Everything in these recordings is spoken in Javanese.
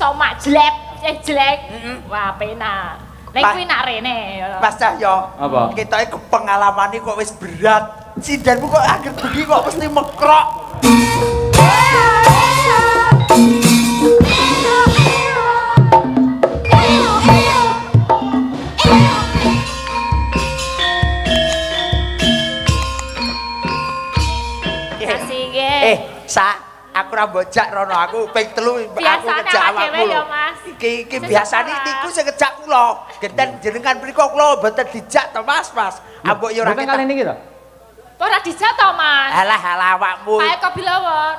somak jelek, jelek. Wah, penak. Nek kuwi nak rene. Mas Cahyo. Apa? Ketoke pengalamane kok wis berat. Sindanmu kok anggere bengi kok mesti mekrok. Aku ora bojak rono, aku ping 3 aku ngejak awakmu. Ya, Mas. Iki biasane niku sing ngejak kula. Genten jenengan mriku kula mboten dijak to, Mas. Ambok ya ora ketok. Kali niki to? Ora dijak to, Mas. Alah awakmu. Kae kok bilawon.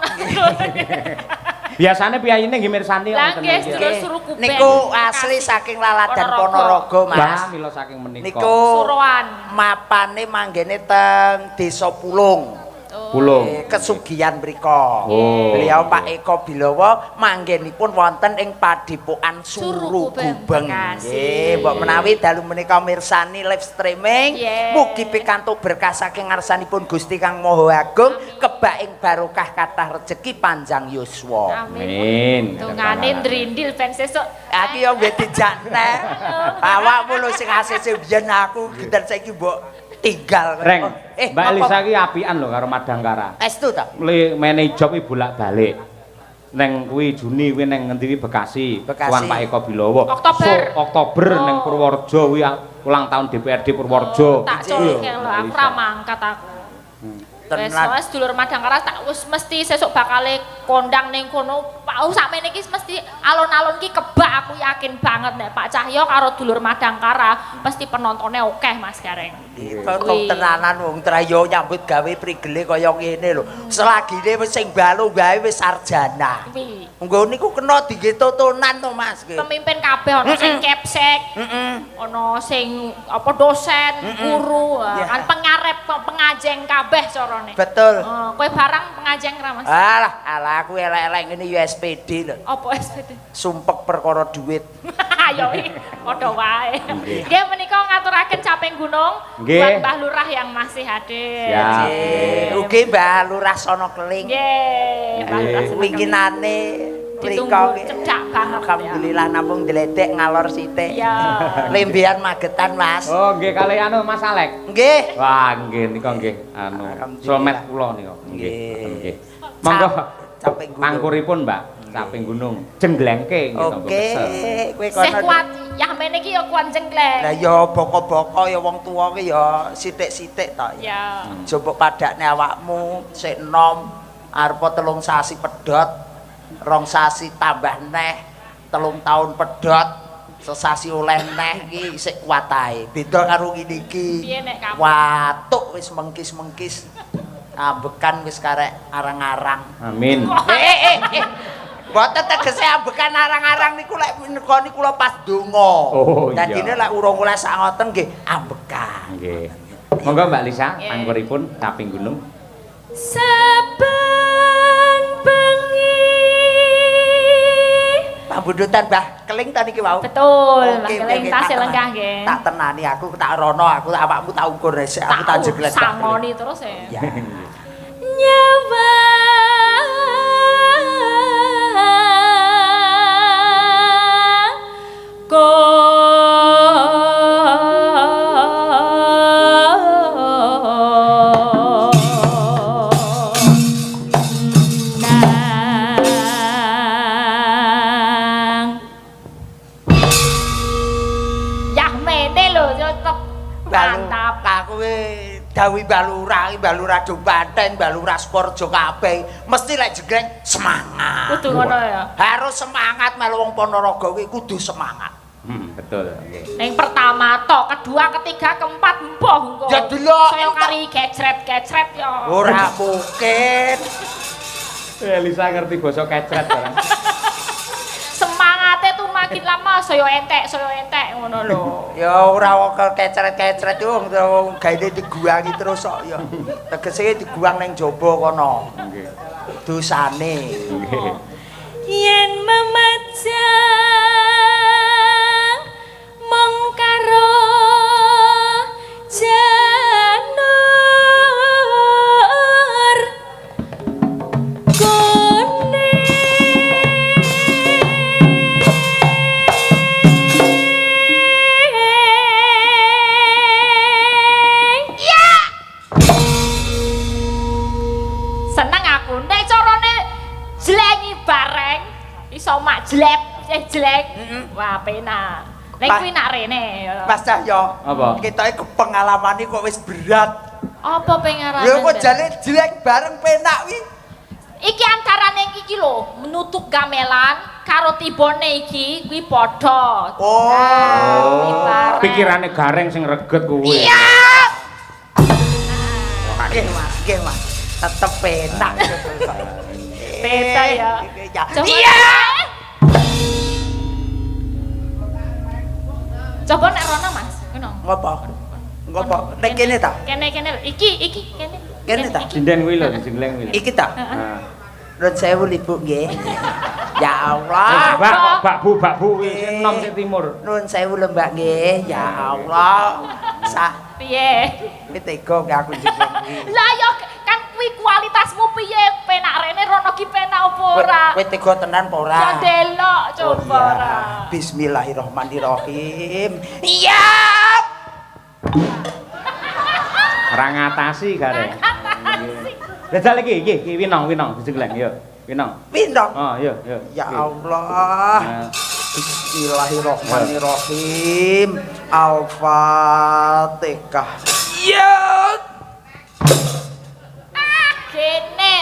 Biasane piyayine nggih mirsani lah nggih sedulur suruh kubeng. Niku asli saking Laladan Ponorogo, Mas. Bah mila saking menika. Niku Suruhan. Mapane manggene teng Desa Pulung. Pulung. Kesugihan mriko. Oh. Beliau Pak Eko Bilowo manggenipun wonten ing Padepokan Suru Gubeng. Nggih, mbok menawi dalu menika mirsani live streaming, mugi pikantuk berkah saking ngarsanipun Gusti Kang Maha Agung, kebak ing barokah kathah rejeki panjang yuswa. Amin. Tungane ndrindil ben sesuk. Aku yo mbek dijakne. Awakmu lho sing asese biyen aku geder saiki mbok tinggal. Reng, Mbak Elisa ki apian lho karo Madangkara. Estu ta? Mene job iki bolak-balik. Neng kuwi Juni kuwi neng ngendi Bekasi. Tuan Pak Eko Bilowo. Oktober neng Purworejo kuwi ulang tahun DPRD Purworejo. Tak colek lho aku ra mangkat aku. Wes dulur Madangkara tak wis mesti sesuk bakale kondang ning kono. Pak sakmene iki mesti alon-alon ki kebak aku yakin banget nek Pak Cahyo karo dulur Madangkara mesti penontonnya akeh Mas Gareng. Kok tenanan wong Trayo nyambut gawe prigele kaya ngene lho. Selagine wis sing balu gawe wis sarjana. Monggo niku kena diengge totonan to Mas. Pemimpin kabeh ana sing kepsek. Ana sing apa dosen, guru, kan pengarep pengajeng kabeh carane. Betul. Kowe barang pengajeng ra Mas? Alah aku elek-elek ngene ya SPD lho. Apa SPD? Sumpek perkara duit. Ayo padha wae. Nggih menika ngaturaken caping gunung buat Mbah Lurah yang masih hadir. Siap. Ugi Mbah Lurah sono keling. Nggih, Mbah Lurah winginane ditunggu cedak banget. Alhamdulillah namung dledek ngalor sithik. Iya. Lembian Magetan, Mas. Oh, nggih kalih anu Mas Alek. Nggih. Wah, nggih nika nggih anu somet kula nika. Nggih. Monggo mangkuripun, Mbak. Caping gunung jengglengke nggih to kesel. Kowe kono. Kuat yah mene iki ya kuat jenggleng. Lah ya boko-boko ya wong tuwa ki ya sithik-sithik to. Ya. Jupuk padakne awakmu sik enom arepa 3 sasi pedhot, 2 sasi tambah neh, 3 tahun pedhot, sesasi oleh neh iki sik kuat ae. Beda karo ngene iki. Piye nek kamu? Watuk wis mengkis-mengkis. Ambekan wis karek arang-arang. Amin. Mboten tegese ambekan arang-arang niku lek menika niku kula pas donga. Oh iya. Dadine lek urung oleh sak ngoten nggih ambekan. Nggih. Monggo Mbak Lisa mangkuripun caping gunung. Saben bengi. Pambudutan Mbah Keling ta niki wau. Betul, Mbah Keling tasih lenggah nggih. Tak tenani aku tak rono aku awakmu tak ukur resik aku tak jeglet. Sangoni terus ya. Nyawa Dawi balura dong Banten, balura Sporjo kabeh mesti lek jegreng semangat. Kudu ngono ya. Harus semangat melu wong Ponorogo kuwi kudu semangat. Betul nggih. Yang pertama to, kedua, ketiga, keempat mbuh engko. Ya delok saya kari kecret-kecret ya. Ora mungkin. Elisa ngerti basa kecret barang. Semangatnya tuh makin lama saya entek ngono lho. Ya ora kok kecret-kecret yo gaene diguangi terus kok ya. Tegese diguang ning jaba kono. Nggih. Dosane. Nggih. yen memajang mung karo janur kuning aku. Nek carane jlengi bareng iso mak jlek. Wah, penak. Nek kuwi nak rene. Mas Cahyo. Apa? Ketoke kepengalamane kok wis berat. Apa pengarane? Lho kok jane jelek bareng penak wi. Iki antarane iki lho, menutup gamelan karo tibone iki kuwi padha. Oh. Pikirane gareng sing reget kuwi. Iya. Nggih, Mas. Tetep penak. Beda ya. Iya. Coba nek rono Mas, ngono. Ngopo? Nek kene ta? Kene iki kene. Kene ta? Sinden kuwi lho, jengleng kuwi. Iki ta? Nuwun sewu Ibu nggih. Ya Allah. Mbak Bu kuwi sing enom sing timur. Nuwun sewu lho Mbak nggih. Ya Allah. Piye? Kuwi tega aku jeneng kuwi. Lah ya kan kuwi kualitasmu piye? Penak rene rono ki penak apa ora? Kowe tega tenan apa ora? Ya delok coba ora. Bismillahirrahmanirrahim. Iya. Ora ngatasi gareng. Jajal iki winong jengleng yo. Winong. Oh, yo. Ya Allah. Bismillahirrahmanirrahim. Al-Fatihah. Ya. Kene.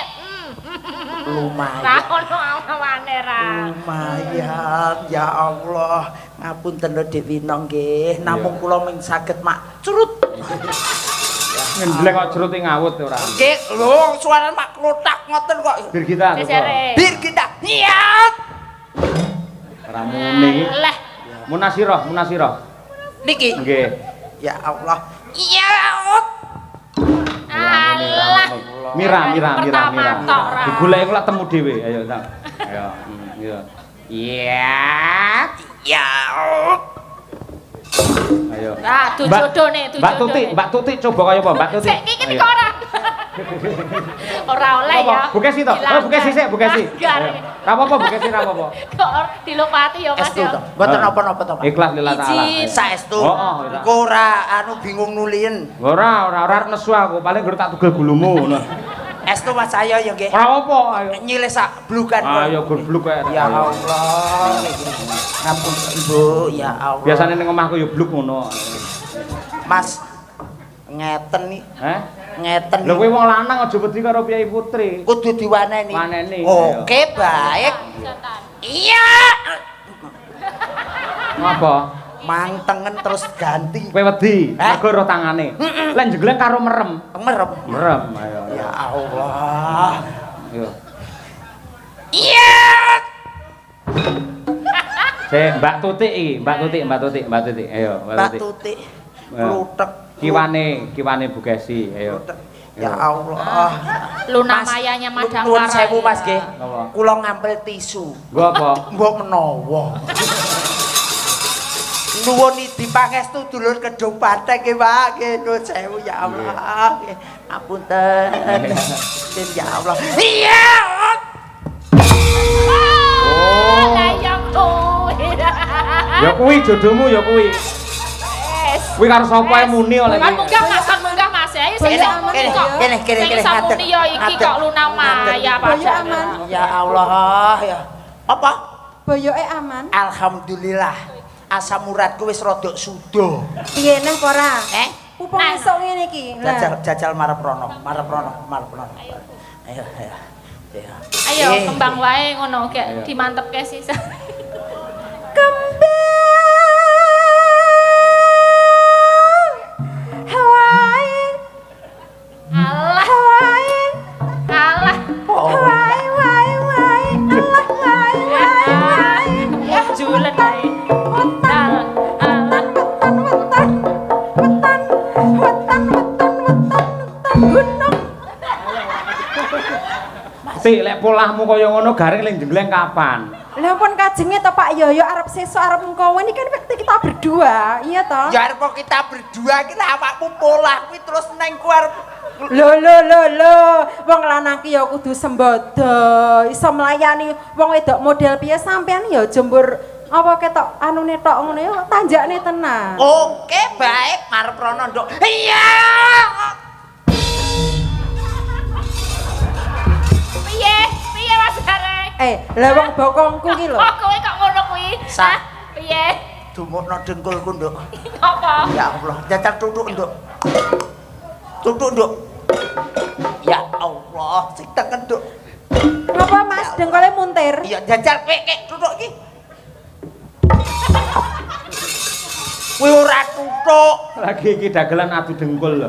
Lumayan. Ra ono awane ra. Lumayan. Ya Allah. Ngapunten lho Dik Winong nggih. Namung kula mung saged mak curut. Ngendleng kok jerut ngawut ora. Nggih, lho suara mak klotak ngoten kok. Bir kita. Bir kita. Niat. Ora muni. Leh. Munasirah. Niki. Nggih. Ya Allah. Iya. Alah. Mira. Digoleki kok temu dhewe. Ayo, tak. Ayo. Iya. Ya. Ayo. Ah, tujodoane. Mbak Tuti coba kaya apa, Mbak Tuti? Sik iki kok ora. Ora oleh ya. Bukesi to? Bukesi sik, bukesi. Ra apa-apa, bukesi ra apa-apa. Kok dilupati ya Mas Estu ya. to. Mboten napa-napa to, Pak. Ikhlas lillah taala. Saestu. Oh. Engko ora bingung nulien. Ora nesu aku, paling gur tak tugel gulumu ngono. Estu Mas Cahyo ya nggih. Ora apa, ayo. Nyilih sak blukan. Ayo gur bluk kae. Ya Allah. Ngampun Ibu, ya Allah. Biasane ning omahku ya bluk ngono. Mas ngeten nih. Heh? Ngeten. Lho kowe wong lanang aja wedi karo Piyai Putri. Kudu diwaneni. Waneni. Oke, baik. Iya. Apa? Mantengen terus ganti. Kowe wedi mergo ro tangane. Lah njegleng karo merem. Merem, ayo. Ya Allah. Yo. Iya. Mbak Tuti iki, Mbak Tuti. Ayo, Mbak Tuti. Kluthek. Kiwane Bukesi, ayo. Ya Allah. Luna mayanya Madang Nuwun sewu Mas nggih. Napa? Kula ngampil tisu. Nggo apa? Mbok menawa. Nuwun idi pangestu dulur Kedung Bathek nggih, Pak. Nggih, nuwun sewu ya Allah. Nggih. Apunten. Ya Allah. Iya. Oh. Kayak kuwi. Ya kuwi jodohmu ya kuwi. Kuwi karo sapa ae muni oleh iki. Munggah Mas. Ayo Kene. Samuni ya iki kok Luna Maya padahal. Ya Allah ya. Apa? Boyoke aman. Alhamdulillah. Asam uratku wis rada suda. Piye neh ora? Pupung Nah. esuk ngene iki. Jajal marep rono. Ayo. Ayo kembang wae ngono gek dimantepke sisa. Kembang Hawaii. Alah. Hawaii. Alah. Hawaii. Allah Hawaii. Ya julen ae. Wetan gunung. Tik lek polahmu kaya ngono garing ning jengleng kapan? Lah pun kajenge to Pak Yoyo arep sesuk arep engko ini kan kita berdua, iya toh? Ya arep kita berdua iki awakmu polah kuwi terus neng ku arep Lho, wong lanang ki ya kudu sembodo, iso melayani wong wedok model piye sampean ya jembur apa ketok anune tok ngono ya tanjakne tenan. Oke, baik, marep rono, Nduk. Iya. Lah wong bokongku ki lho. Kok kowe kok ngono kuwi? Sa. Piye? Dumukno dengkulku, Nduk. Apa? Ya Allah, jajal tutuk, Nduk. Tutuk, Nduk. Ya Allah, sing teken, Nduk. Apa Mas dengkule muntir? Iya, jajal kek tutuk iki. Kuwi ora tutuk. Lagi iki dagelan adu dengkul lho.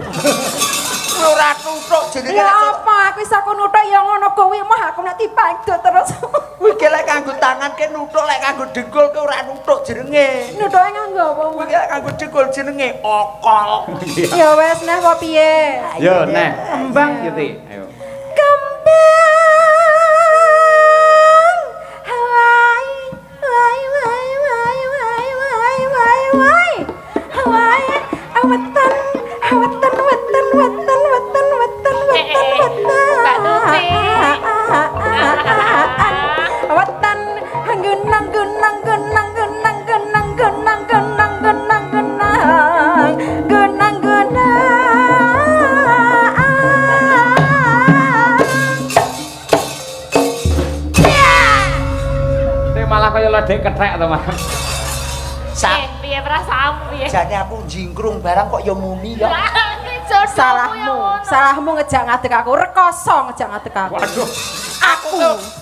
Kuwi ora tutuk jenenge. Ya apa aku iso nutuk ya ngono kowe mah aku nek dipangdo terus. Kuwi lek kanggo tangan ke nutuk, lek kanggo dengkul ke ora nutuk jenenge. Nutuke nganggo apa? Kuwi lek kanggo dengkul jenenge okol. Ya wes neh apa piye? Yo neh. Kembang. Yiti, ayo. Kembang. Hawai. Wai wai wai wai wai wai wai. Hawai. Awetan. Awetan wetan wetan wetan wetan wetan wetan. Mbak Tuti. Wetan gunang gunang gunang gunang gunang gunang gunang gunang gunang gunang gunang. Malah kaya ledek kethek to, Mas. Piye perasaanmu piye? Jane aku jingkrung barang kok ya muni ya. Salahmu ngejak ngadeg aku, rekoso ngejak ngadeg aku. Waduh.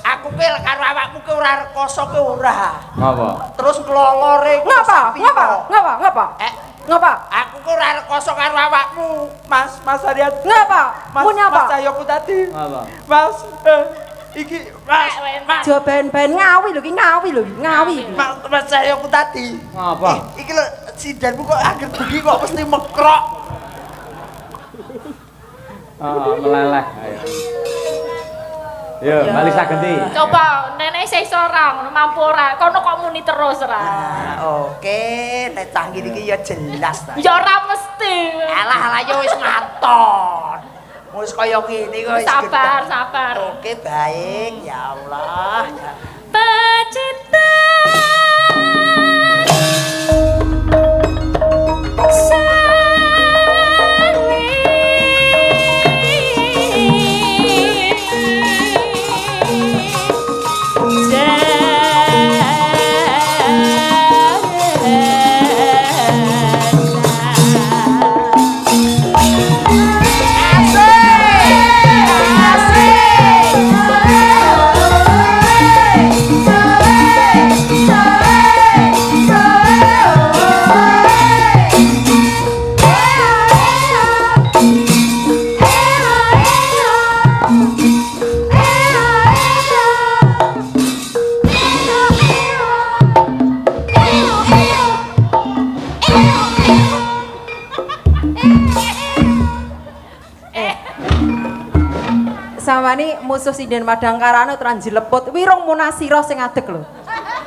Aku ki karo awakmu ki ora rekoso ki ora. Ngapa? Terus klolore ku Ngapa? Ngapa? Ngapa? Ngapa? Ngapa? Aku ki ora rekoso karo awakmu, Mas Aryan. Ngapa? Mas Cahyoku tadi. Ngapa? Mas, iki Mas Jo ben-ben ngawi lho, ki ngawi lho, ngawi. Mas Cahyoku tadi. Ngapa? Iki lho sidanmu kok akhir bengi kok mesti mekrok. Meleleh. Ayo. Yo, bali sagenti. Coba nenek isih iso ora ngono mampu ora. Kono kok muni terus ora. Oke, nek canggih iki ya jelas ta. Ya ora mesti. Alah ya wis ngaton. Wis kaya ngene kok. Sabar, sabar. Oke, baik. Ya Allah. Pacitan Samani musuh sinden Madangkarane teran jileput wirung Munasira sing adeg lho.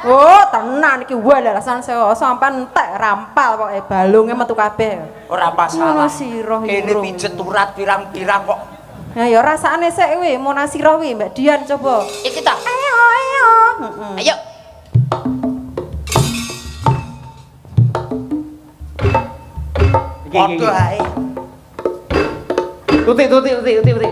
Oh, tenan iki walalasan sampean entek rampal pokoke balunge metu kabeh. Ora masalah. Munasira kene pijet urat pirang-pirang kok. Nah ya rasane sik kuwi Munasira kuwi Mbak Dian coba. Iki ta. Ayo ayo. Ayo. Iki. Ae. Tuti.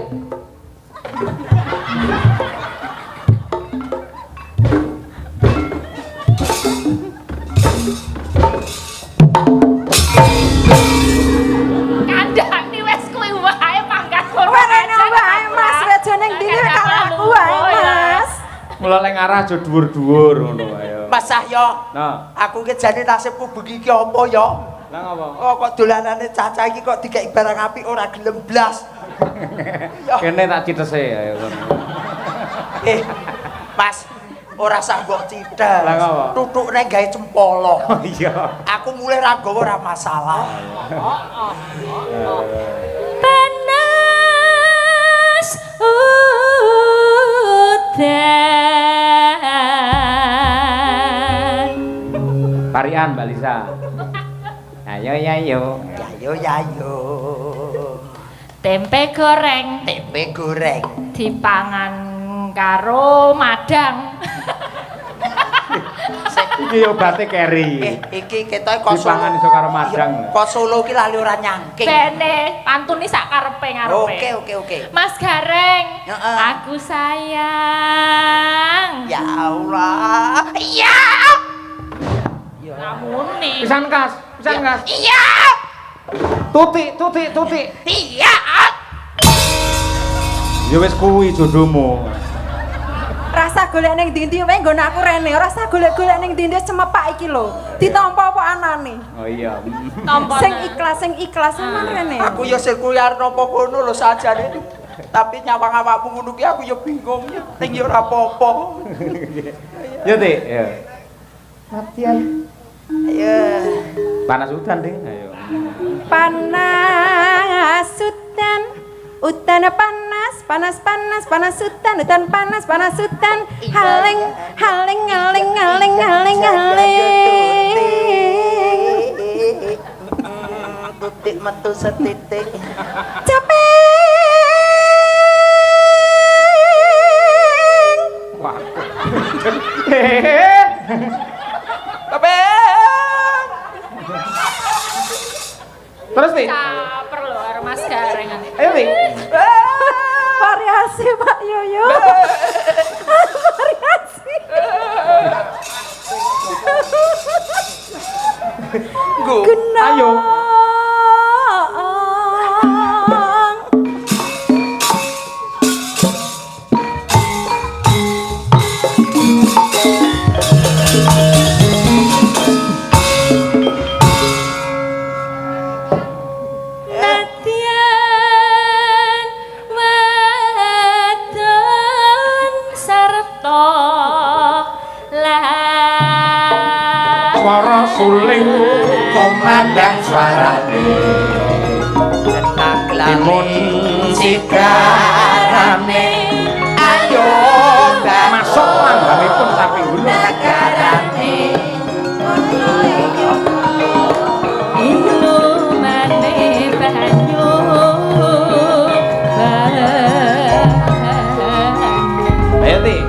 Kandhani wis kuwi wae pangkat kono. Werene wae Mas wejo ning dine karo aku wae Mas. Mula lek ngarah aja dhuwur-dhuwur ngono wae. Mas Cahyo. Nah, Aku ki jane nasibku bengi ki apa ya? lah ngapa? Oh kok dolanane Caca iki kok dikek barang apik ora gelem blas. Kene tak citese ayo ngono. Mas, ora sak mbok cidhas. Lah ngapa? Tutukne gawe cempolo. Oh iya. Aku mulai ra gawa ora masalah. panas udan. Parian Mbak Lisa. Ayo. Yayo. Tempe goreng Tempe goreng. dipangan karo madang. Iki obate keri. Iki ketoke kok dipangan iso karo madang. Kok Solo ki lali ora nyangking. Bene, pantune sak karepe ngarepe. Oke. Mas Gareng, aku sayang. Ya Allah. Iya. Namune. Pisan kas. Iya. Tuti. Iya. Ya wis kuwi jodohmu. Rasa golek ning ndi-ndi wae nggon aku rene. Rasa golek-golek ning ndi-ndi cemepak iki lho. Ditampa apa anane? Oh iya. Sing ikhlas men rene. Aku ya sing kuwi arep napa kono lho sajane. Tapi nyawang awakmu ngono ki aku ya bingung. Ning ya ora apa-apa. Ya, Dik. Ya. Latihan. Ayo. Panas udan, Ding. Ayo. Panas udan panas udan panas udan haling tutik metu setitik capek Terus nih? Caper lho karo Mas Gareng. Ayo nih. variasi Pak Yoyo. Variasi. Ayo. Suling komandang suarane timun sigarane ayo masuk langgamipun samping gunung negarane ilu maneh banyu ayo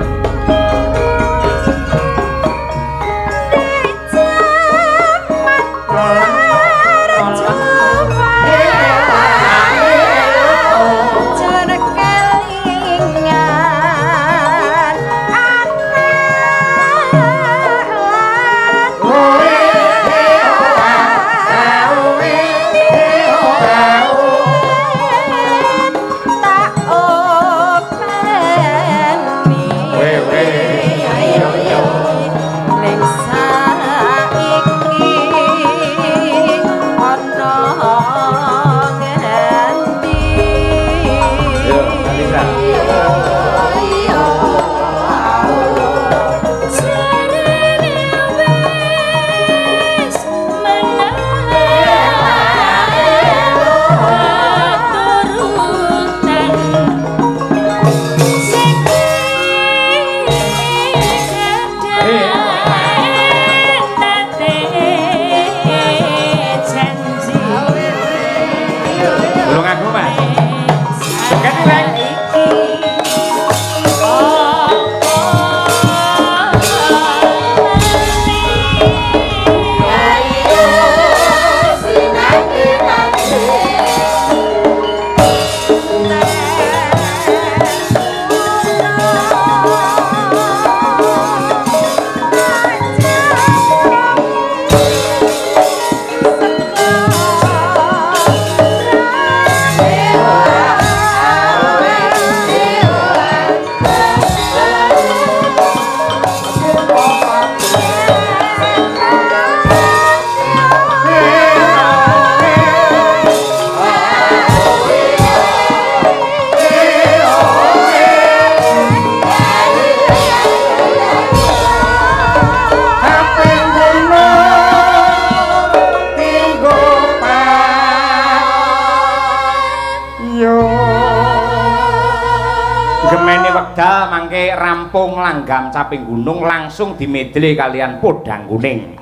Ti rampung langgam caping gunung langsung dimedle kalian podang kuning.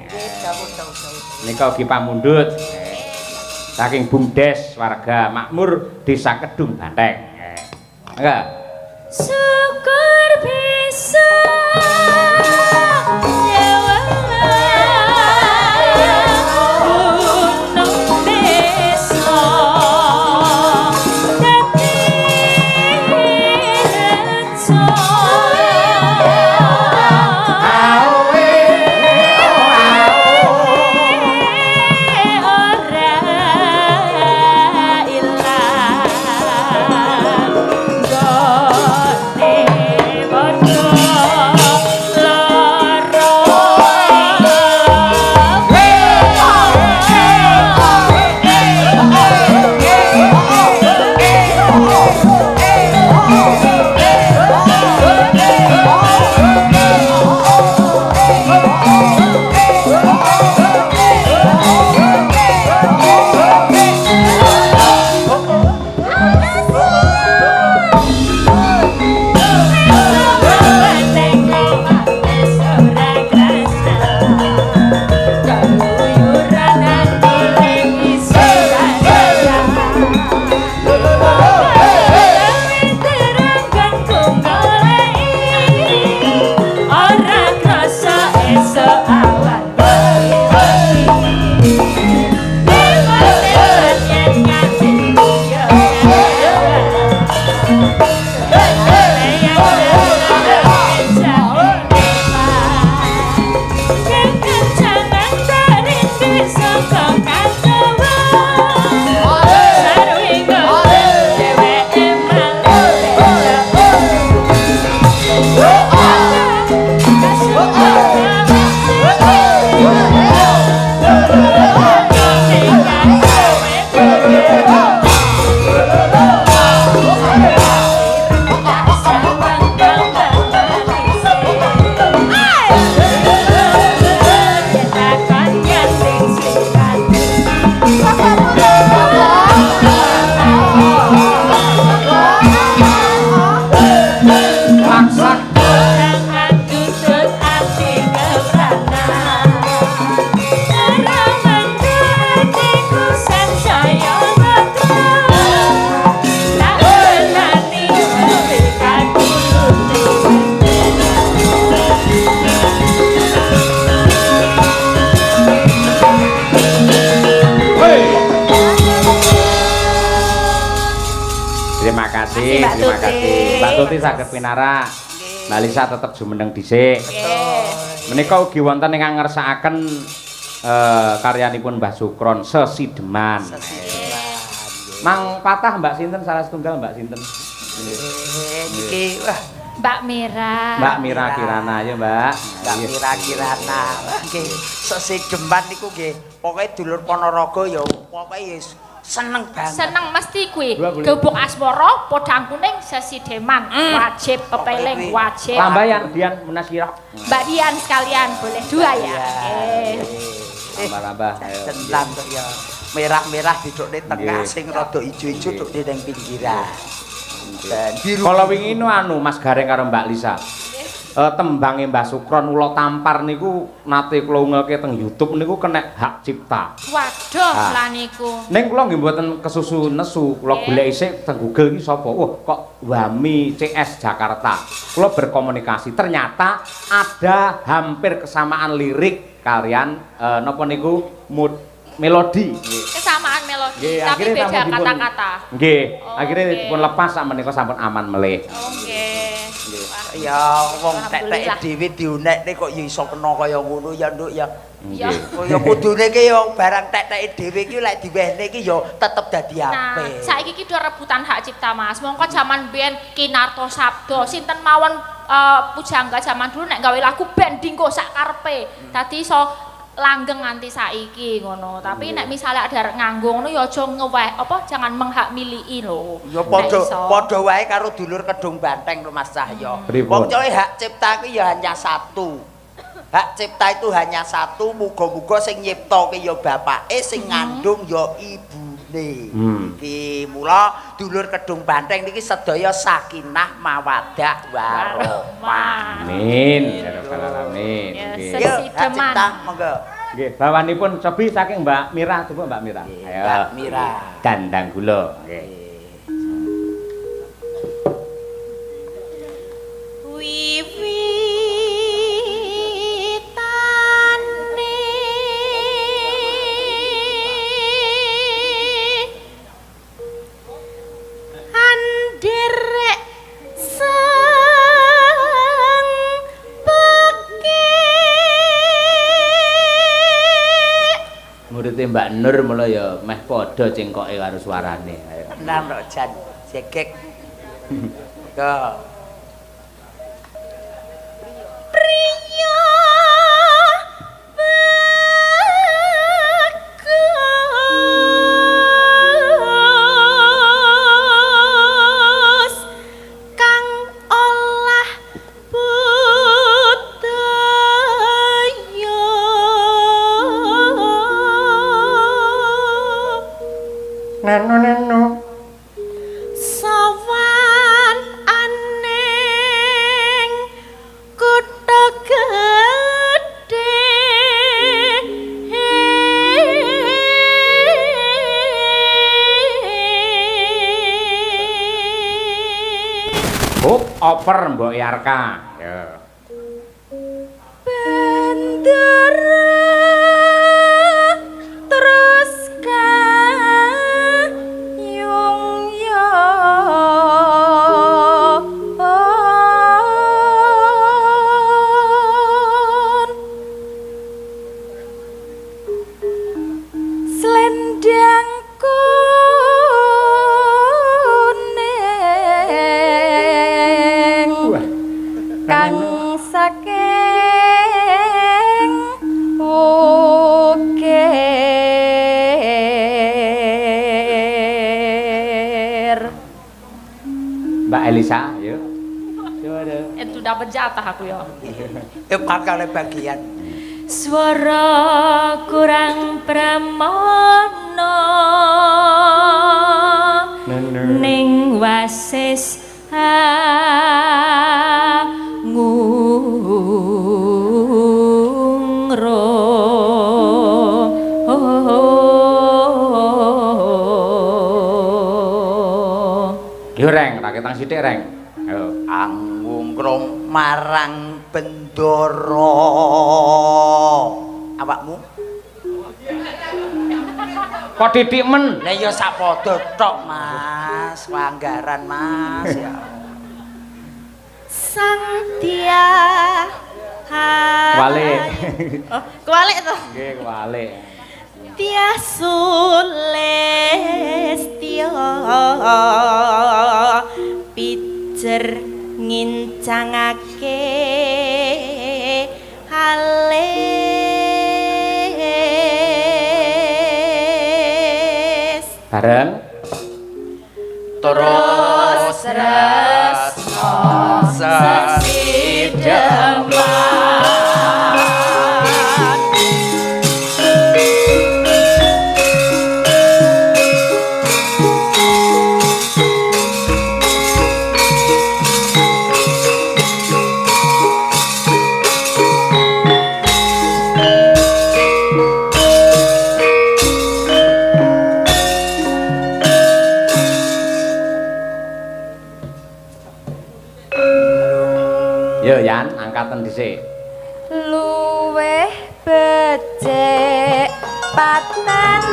Nika ugi pamundhut saking Bumdes warga makmur Desa Kedung Banteng. Enggak? Syukur bisa nyawang Terima kasih. Mbak Tuti saged pinara. Mbak Lisa tetep jumeneng dhisik. Menika ugi wonten ingkang ngersakaken karyanipun Mbah Sukron Sesideman. Mang patah Mbak sinten salah setunggal Mbak sinten? Niki wah Mbak Mira. Mbak Mira Kirana ya, Mbak. Mbak Mira Kirana. Nggih, Sesideman niku nggih pokoke dulur Ponorogo ya pokoke ya seneng banget. Seneng mesti kuwi. Gebuk asmara, podang kuning Sesideman. Wajib pepeling, wajib. Tambahan Dian Munasirah. Mbak Dian sekalian boleh dua ya. Tambah-tambah. Tenang kok ya. Merah-merah didukne tengah sing rada ijo-ijo dukne ning pinggiran. Dan biru. Kala wingi Mas Gareng karo Mbak Lisa. Tembange Mbah Sukron Ula Tampar niku nate kula ungelke teng YouTube niku kena hak cipta. Waduh, lah niku. Ning kula nggih mboten kesusu nesu, kula golek isik teng Google iki sapa. Wah, kok Wami CS Jakarta. Kula berkomunikasi, ternyata ada hampir kesamaan lirik kalian napa niku melodi. Kesamaan melodi, tapi beda kata-kata. Nggih, akhirnya dipun lepas sak menika sampun aman melih. Nggih. Ya wong tek-tek dhewe diunekne kok ya iso kena kaya ngono ya Nduk ya. Ya kudune ki ya barang tek-teke dhewe ki lek diwehne ki ya tetep dadi apik. Nah, saiki ki udah rebutan hak cipta Mas. Mongko jaman biyen Kinarto Sabdo, sinten mawon pujangga jaman dulu nek gawe lagu band dinggo sak karepe. Dadi iso langgeng nganti saiki ngono. Tapi nek misalnya ada nganggo ngono ya aja ngeweh apa jangan menghak miliki lho. Ya padha wae karo dulur Kedung Banteng lho Mas Cahyo. Wong cowe hak cipta ki ya hanya satu. Hak cipta itu hanya satu, muga-muga sing nyiptake ya bapake, sing ngandung ya ibune. Iki mula dulur Kedung Banteng niki sedaya sakinah mawaddah warahmah. Amin. Ya rabbal alamin. Nggih. Hak cipta monggo. Nggih, bawanipun cobi saking Mbak Mira, coba Mbak Mira. Ayo. Mbak Mira. Dandang gula. Nggih. Derek murid-muridé Mbak Nur mula ya meh padha cengkoke karo suarane. Ayo. Tenan kok jan jekek. Go. Priya bagus kang olah budaya Nenu sawan aning kutha gedhe Hop oper Mbok Yarka. Ya. Bendera terus kayung yo selendang kuning kang saking ukir. Mbak Elisa, yuk. Coba deh. Itu dapat jatah aku ya. bakal bagian. Suara kurang pramono ning wasis ngungro Yo Reng, raketang sithik Reng. Ayo. Anggung krom marang bendoro awakmu Kok titik men? lah ya sapodo tok Mas wanggaran Mas ya sang dia Kualik. Oh, kualik tuh. Nggih, kualik. Tia Sulestyo pijer ngincangake alis Bareng. terus resno sesideman Yo Yan, angkatan dhisik. luweh becik patenan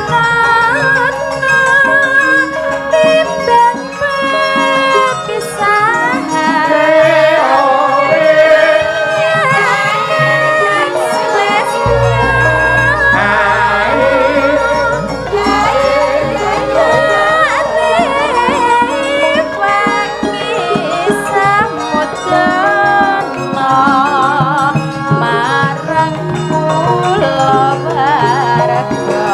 timbang marang kula warga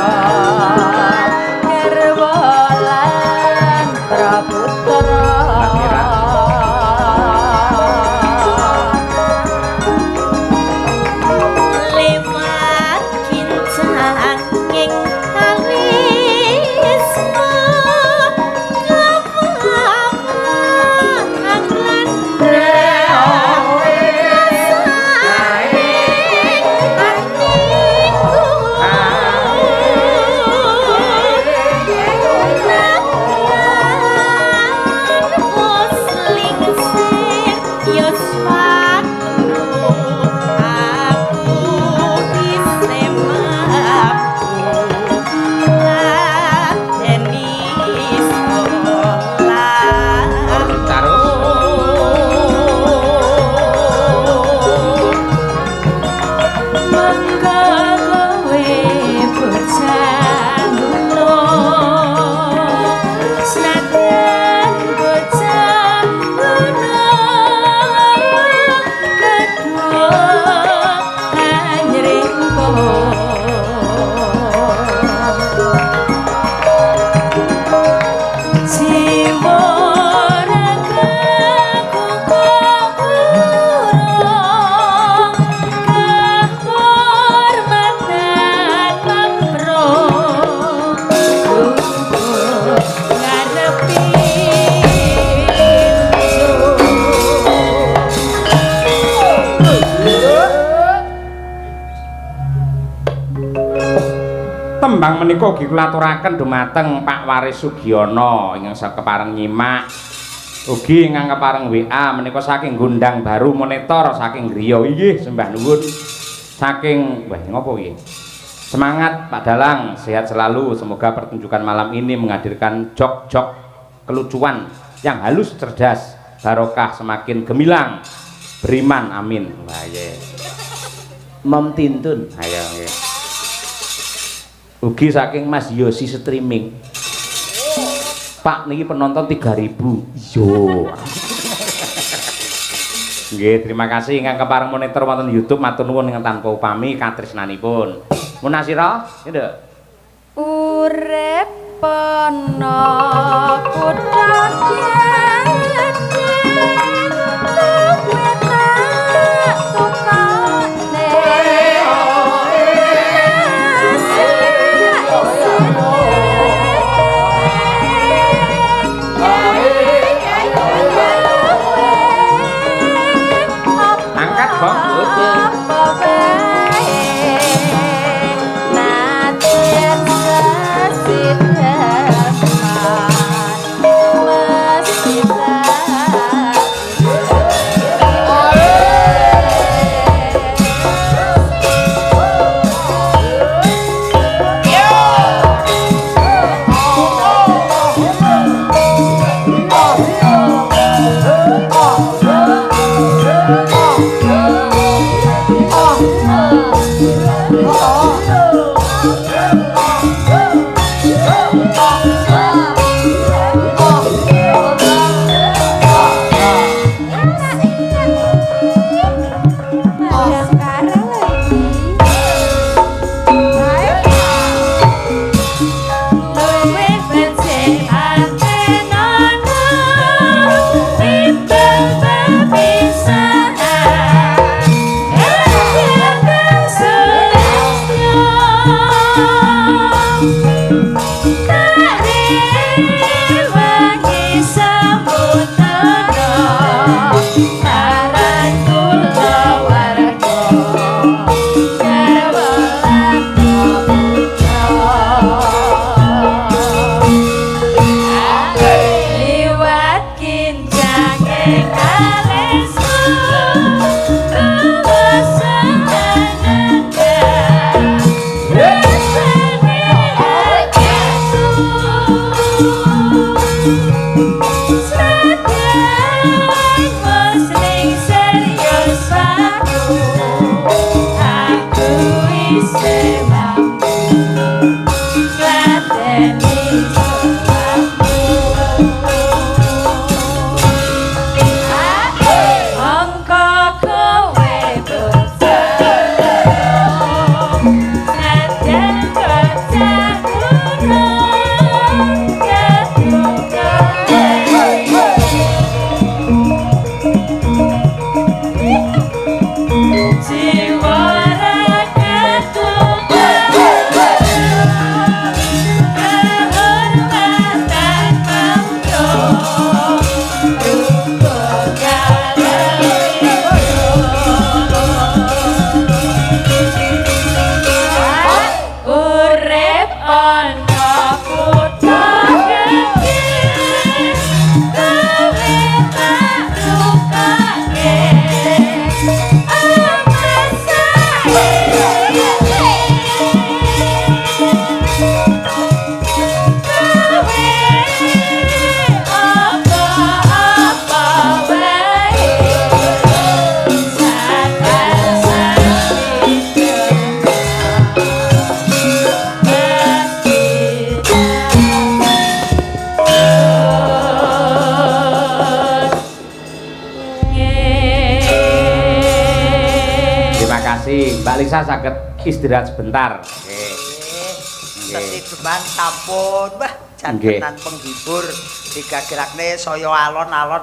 Tembang menika ugi kula aturaken dumateng Pak Waris Sugiono ingkang sakepareng nyimak. Ugi ingkang kepareng WA menika saking Gondang Baru Monitor saking griya. Inggih, sembah nuwun. Saking wah ngopo iki? Semangat Pak Dalang, sehat selalu. Semoga pertunjukan malam ini menghadirkan jok-jok kelucuan yang halus cerdas, barokah semakin gemilang. Beriman, amin. Wah, yeah. Mom Tintun. Ayo nggih. Ugi saking Mas Yosi streaming. Pak niki penonton 3.000. Yo. Nggih, terima kasih ingkang kepareng monitor wonten YouTube. Matur nuwun ingkang tanpa upami katresnanipun. Munasira, nggih. Urip ana kutha Mbak Lisa saged istirahat sebentar. Nggih. Sesideman sampun, wah jantenan penghibur digagerakne saya alon-alon